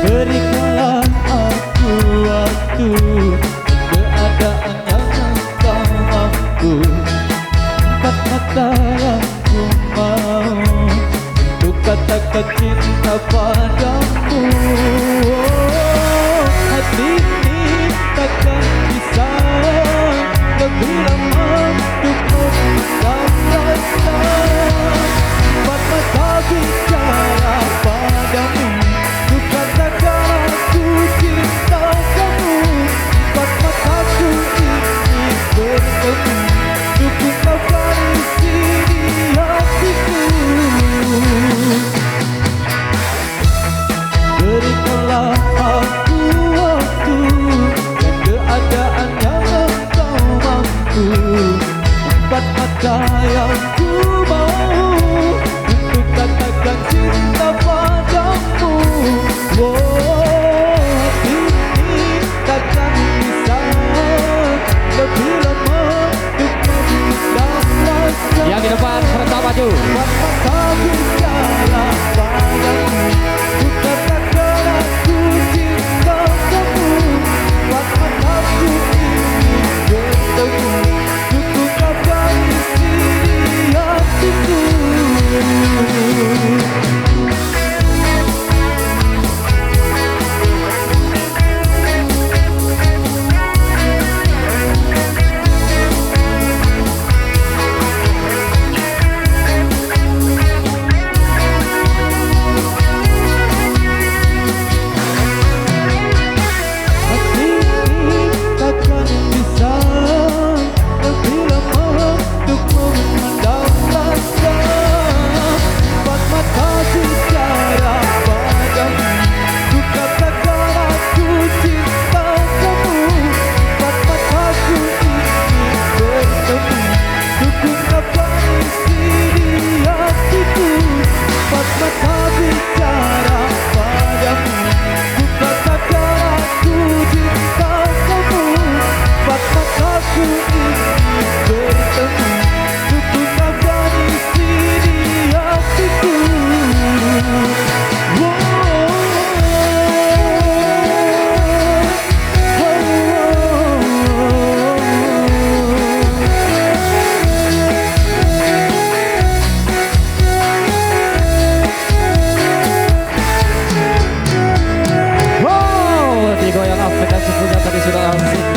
Berikanlah aku waktu, keadaan yang engkau mampu. Empat mata yang ku mau untuk katakan cinta padamu. Hati ini takkan bisa lebih lama untuk memendam rasa. Empat mata bicara padamu, ku katakan aku cinta kamu. Empat mataku ini bertemu, untuk kau garisi di hatiku. Berikanlah aku waktu dan keadaan yang engkau mampu. Empat mata yang ku mau untuk katakan cinta padamu. Hati ini takkan bisa lebih lama untuk memendam rasa. Yang di depan serentak maju. Empat mata bicara padamu, ku katakan aku cinta kamu. Empat mataku ini bertemu, untuk kau garisi di hatiku.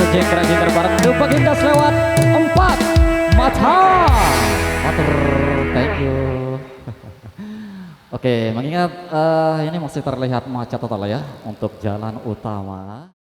Jengker bareng Dupa Gindas lewat 4 mata. Matur, thank you. Oke, mengingat ini masih terlihat macet total ya untuk jalan utama.